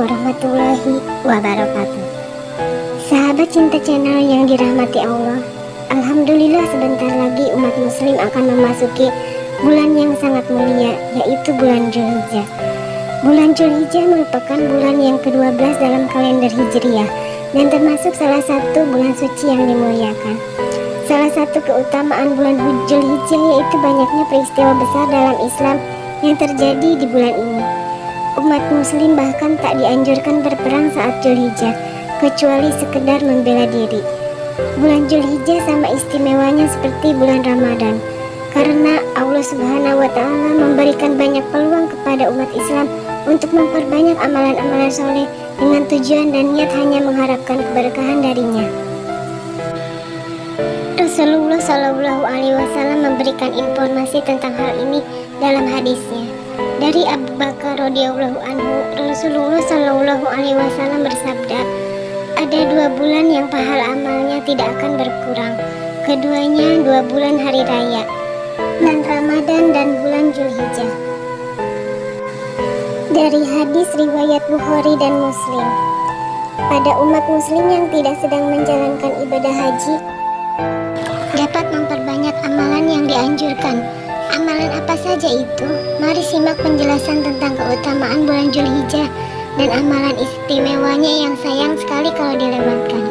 warahmatullahi wabarakatuh. Sahabat cinta channel yang dirahmati Allah, alhamdulillah sebentar lagi umat muslim akan memasuki bulan yang sangat mulia, yaitu bulan Dzulhijjah. Bulan Dzulhijjah merupakan bulan yang ke-12 dalam kalender Hijriah dan termasuk salah satu bulan suci yang dimuliakan. Salah satu keutamaan bulan Dzulhijjah yaitu banyaknya peristiwa besar dalam Islam yang terjadi di bulan ini. Umat muslim bahkan tak dianjurkan berperang saat Dzulhijjah, kecuali sekedar membela diri. Bulan Dzulhijjah sama istimewanya seperti bulan Ramadan, karena Allah Subhanahu wa Ta'ala memberikan banyak peluang kepada umat Islam untuk memperbanyak amalan-amalan soleh dengan tujuan dan niat hanya mengharapkan keberkahan darinya. Rasulullah Shallallahu Alaihi Wasallam memberikan informasi tentang hal ini dalam hadisnya. Dari Abu Bakar radhiyallahu anhu, Rasulullah Shallallahu Alaihi Wasallam bersabda, ada 2 bulan yang pahala amalnya tidak akan berkurang. Keduanya 2 bulan hari raya, bulan Ramadan dan bulan Dzulhijjah. Dari hadis riwayat Bukhari dan Muslim, pada umat muslim yang tidak sedang menjalankan ibadah haji dapat memperbanyak amalan yang dianjurkan. Amalan apa saja itu? Mari simak penjelasan tentang keutamaan bulan Dzulhijjah dan amalan istimewanya yang sayang sekali kalau dilewatkan.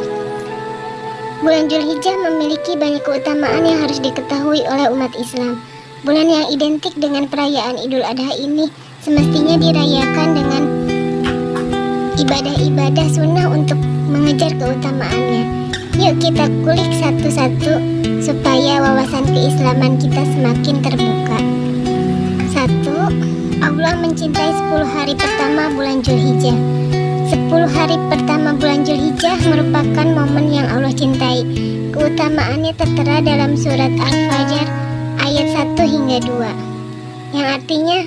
Bulan Dzulhijjah memiliki banyak keutamaan yang harus diketahui oleh umat Islam. Bulan yang identik dengan perayaan Idul Adha ini semestinya dirayakan dengan ibadah-ibadah sunnah untuk mengejar keutamaannya. Yuk kita kulik satu-satu supaya wawasan keislaman kita semakin terbuka. 1. Allah mencintai 10 hari pertama bulan Dzulhijjah. 10 hari pertama bulan Dzulhijjah merupakan momen yang Allah cintai. Keutamaannya tertera dalam surat Al-Fajr ayat 1 hingga 2, yang artinya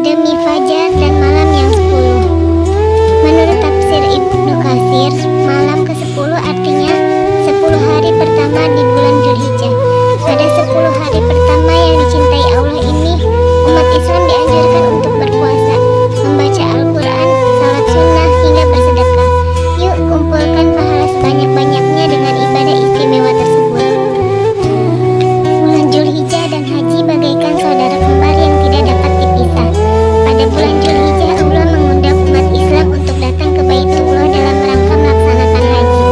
demi fajar dan malam yang 10. Menurut tafsir Ibnu Katsir, malam ke-10 artinya 10 hari pertama di bulan Dzulhijjah. Pada 10 hari pertama yang dicintai Allah ini, umat Islam dianjurkan untuk berpuasa, membaca Al-Quran, salat sunnah, hingga bersedekah. Yuk kumpulkan pahala sebanyak-banyaknya dengan ibadah istimewa tersebut. Bulan Dzulhijjah dan haji bagaikan saudara kembar yang tidak dapat dipisah. Pada bulan Dzulhijjah, Allah mengundang umat Islam untuk datang ke Baitullah dalam rangka melaksanakan haji.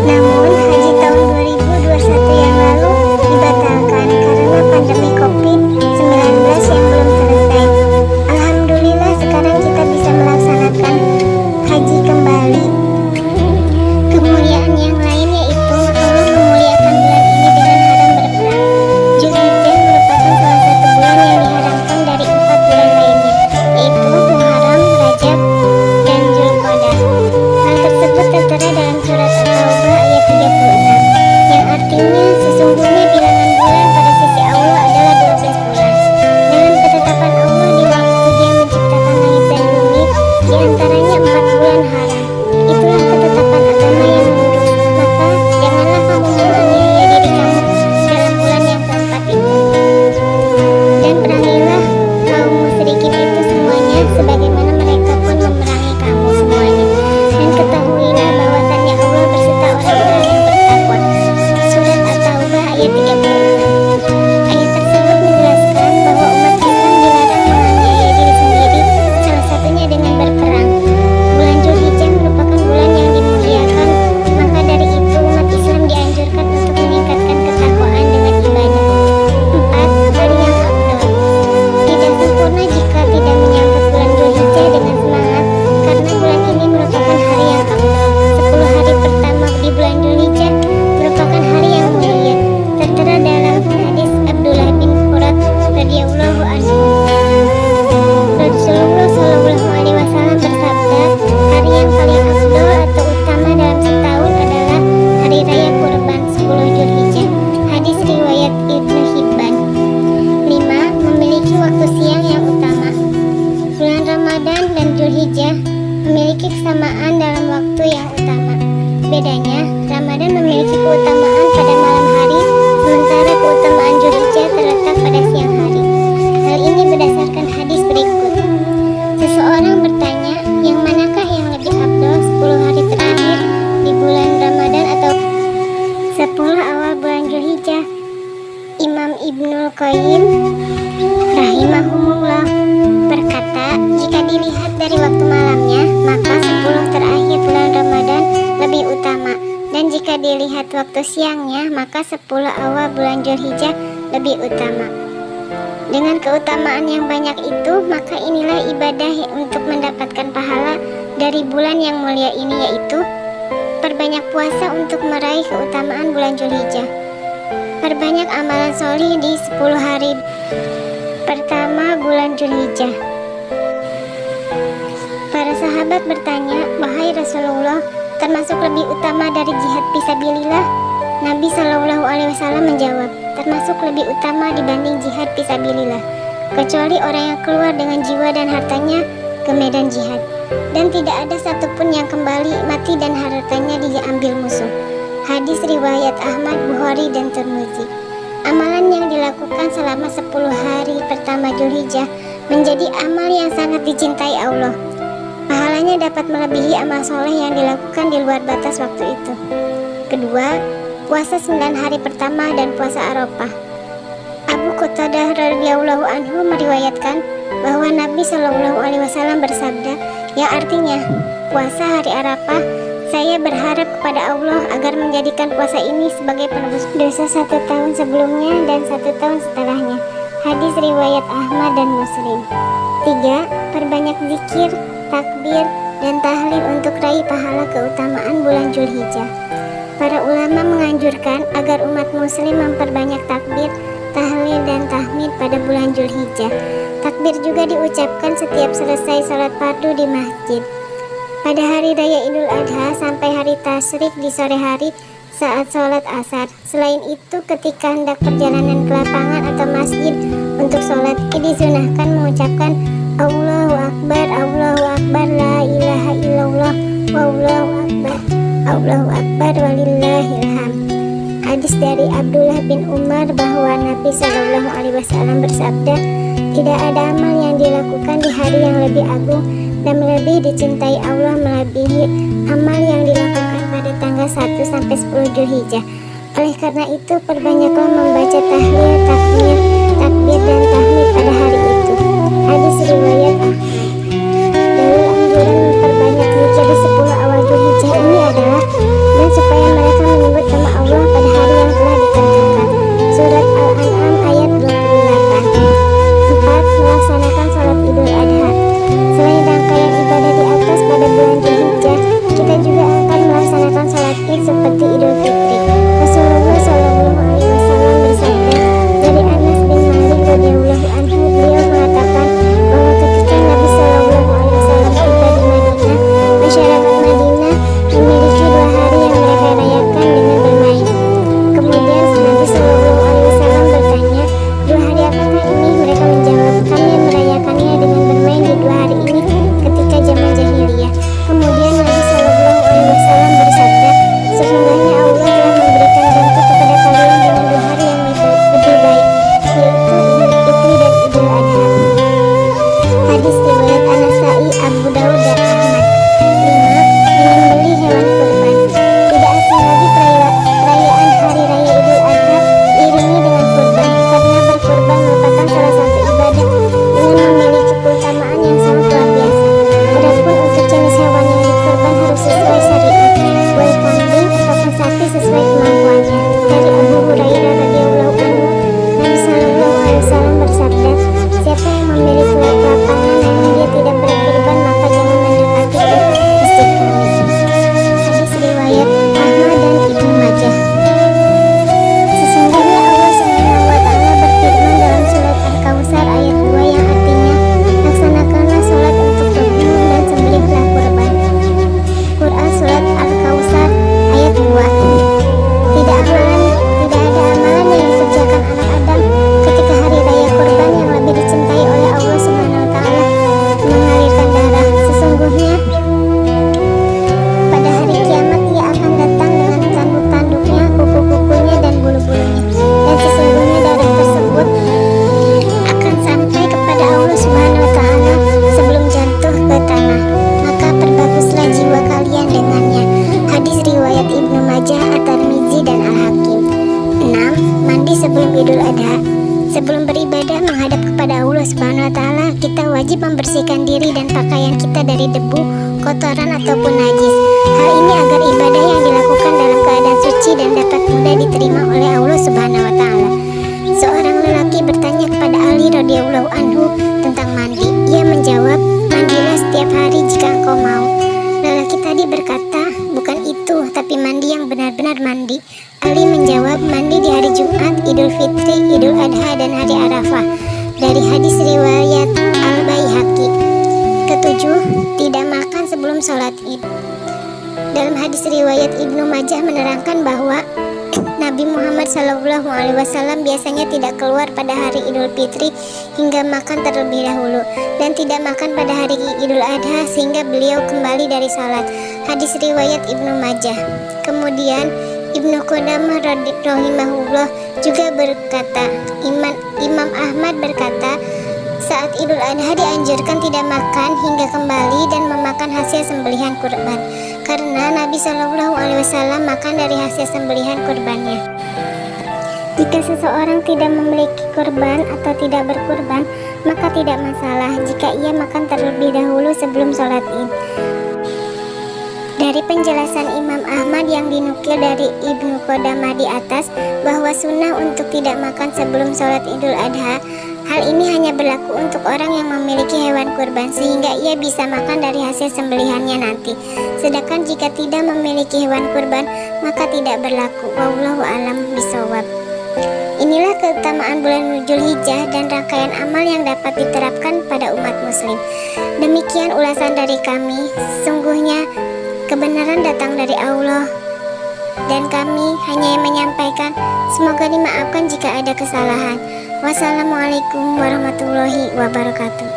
Namun, haji tahun 2021 yang lalu dibatalkan karena pandemi COVID-19 yang belum selesai. Alhamdulillah sekarang kita bisa melaksanakan haji kembali. Kemuliaan yang lain yaitu Allah memuliakan bulan ini dengan haram berperang. Dzulhijjah merupakan salah satu bulan yang diharamkan dari 4 bulan lainnya, yaitu Muharram, Rajab, dan Dzulqa'dah. Hal tersebut tertera dalam surat At-Taubah ayat 36, yang artinya sesungguhnya bilangan bulan pada sisi Allah adalah 12 bulan. Dengan ketetapan Allah di waktu Dia menciptakan langit dan bumi, di antaranya 4 bulan haram. Itulah ketetapan agama yang lurus. Maka janganlah kamu menganiaya diri kamu dalam bulan yang keempat itu. Dan perangilah kaum musyrikin itu semuanya, sebagaimana mereka pun memerangi kamu semuanya. Dan ketahuilah bahwasannya Allah berserta orang-orang yang bertakwa. Surat At-Taubah ayat 36. Ayat tersebut menjelaskan bahwa umat Islam dilarang menganiaya diri sendiri, salah satunya dengan berperang. Bulan Dzulhijjah merupakan bulan yang dimuliakan, maka dari itu umat Islam dianjurkan untuk meningkatkan ketakwaan dengan ibadah. 4. Hari yang afdal. Tidak sempurna jika tidak menyambut bulan Dzulhijjah dengan semangat, karena bulan ini merupakan hari yang afdal. 10 hari pertama di bulan Dzulhijjah merupakan hari yang mulia, tertera dalam hadis Abdullah bin Qurat radhiyallahu anhu. Rasulullah Shallallahu Alaihi Wasallam bersabda, hari yang paling afdal atau utama dalam setahun adalah hari raya Kurban 10 Dzulhijjah. Hadis riwayat Ibnu Hibban. 5. Memiliki waktu siang yang utama. Bulan Ramadan dan Dzulhijjah memiliki kesamaan dalam waktu yang utama. Bedanya, Ramadan memiliki keutamaan pada malam hari, sementara keutamaan Dzulhijjah terletak pada siang hari. Hal ini berdasarkan hadis berikut. Seseorang bertanya 10 awal bulan Zulhijjah. Imam Ibnul Qayyim rahimahumullah berkata, jika dilihat dari waktu malamnya, maka 10 terakhir bulan Ramadan lebih utama, dan jika dilihat waktu siangnya, maka 10 awal bulan Zulhijjah lebih utama. Dengan keutamaan yang banyak itu, maka inilah ibadah untuk mendapatkan pahala dari bulan yang mulia ini, yaitu perbanyak puasa untuk meraih keutamaan bulan Zulhijjah. Perbanyak amalan solih di 10 hari pertama bulan Zulhijjah. Para sahabat bertanya, wahai Rasulullah, termasuk lebih utama dari jihad fisabilillah? Nabi Shallallahu Alaihi Wasallam menjawab, termasuk lebih utama dibanding jihad fisabilillah, kecuali orang yang keluar dengan jiwa dan hartanya ke medan jihad, dan tidak ada satupun yang kembali mati dan hartanya diambil musuh. Hadis riwayat Ahmad, Bukhari, dan Tirmidzi. Amalan yang dilakukan selama 10 hari pertama Zulhijjah menjadi amal yang sangat dicintai Allah. Pahalanya dapat melebihi amal soleh yang dilakukan di luar batas waktu itu. Kedua, puasa 9 hari pertama dan puasa Arafah. Abu Qatadah radhiyallahu anhu meriwayatkan bahwa Nabi Shallallahu Alaihi Wasallam bersabda, yang artinya, puasa hari Arafah, saya berharap kepada Allah agar menjadikan puasa ini sebagai penebus dosa 1 tahun sebelumnya dan 1 tahun setelahnya. Hadis riwayat Ahmad dan Muslim. 3. Perbanyak zikir, takbir, dan tahlil untuk raih pahala keutamaan bulan Zulhijjah. Para ulama menganjurkan agar umat muslim memperbanyak takbir, tahlil, dan tahmid pada bulan Zulhijjah. Takbir juga diucapkan setiap selesai salat fardu di masjid. Pada hari raya Idul Adha sampai hari tasyrik di sore hari saat sholat asar. Selain itu, ketika hendak perjalanan ke lapangan atau masjid untuk sholat, disunahkan mengucapkan Allahu Akbar, la ilaha illallah, Allahu Akbar, walillahilham. Hadis dari Abdullah bin Umar bahwa Nabi Shallallahu Alaihi Wasallam bersabda, tidak ada amal yang dilakukan di hari yang lebih agung dan lebih dicintai Allah melebihi amal yang dilakukan pada tanggal 1 sampai 10 Zulhijjah. Oleh karena itu, perbanyaklah membaca tahlil, takbir, dan tahmid pada hari itu. Hadis riwayat Ahmad. Dalil anjuran memperbanyak zikir di 10 awal Zulhijjah ini adalah dan supaya mereka menyebut nama Allah pada hari yang telah ditentukan. Surat Al-An'am ayat 28. 4. Melaksanakan sholat Idul Adha. Selain rangkaian ibadah di atas pada bulan Zulhijjah, kita juga akan melaksanakan sholat Id seperti Idul Fitri. Rasulullah Shallallahu Alaihi Wasallam bersabda dari Anas bin Malik radhiyallahu anhu, beliau mengatakan bahwa ketika sebelum Idul Adha. Sebelum beribadah menghadap kepada Allah Subhanahu wa Ta'ala, kita wajib membersihkan diri dan pakaian kita dari debu, kotoran ataupun najis. Hal ini agar ibadah yang dilakukan dalam keadaan suci dan dapat mudah diterima oleh Allah Subhanahu wa Ta'ala. Seorang lelaki bertanya kepada Ali radhiyallahu anhu tentang mandi. Ia menjawab, "Mandilah setiap hari jika engkau mau." Lelaki tadi berkata, "Bukan itu, tapi mandi yang benar-benar mandi." Ali menjawab, "Mandi di hari Jumat, Idul Fitri, Idul Adha, dan hari Arafah." Dari hadis riwayat Al-Baihaqi. Ketujuh, tidak makan sebelum sholat Id. Dalam hadis riwayat Ibnu Majah menerangkan bahwa Nabi Muhammad SAW biasanya tidak keluar pada hari Idul Fitri hingga makan terlebih dahulu, dan tidak makan pada hari Idul Adha sehingga beliau kembali dari salat. Hadis riwayat Ibnu Majah. Kemudian Ibnu Qudamah rahimahullah juga berkata, Imam Ahmad berkata, saat Idul Adha dianjurkan tidak makan hingga kembali dan memakan hasil sembelihan kurban, karena Nabi SAW makan dari hasil sembelihan kurbannya. Jika seseorang tidak memiliki kurban atau tidak berkurban, maka tidak masalah jika ia makan terlebih dahulu sebelum sholat Id. Dari penjelasan Imam Ahmad yang dinukil dari Ibnu Qudamah di atas bahwa sunnah untuk tidak makan sebelum sholat Idul Adha, hal ini hanya berlaku untuk orang yang memiliki hewan kurban sehingga ia bisa makan dari hasil sembelihannya nanti. Sedangkan jika tidak memiliki hewan kurban, maka tidak berlaku. Wallahu a'lam bishawab. Inilah keutamaan bulan Dzulhijjah dan rangkaian amal yang dapat diterapkan pada umat muslim. Demikian ulasan dari kami. Sungguhnya kebenaran datang dari Allah dan kami hanya menyampaikan. Semoga dimaafkan jika ada kesalahan. Wassalamualaikum warahmatullahi wabarakatuh.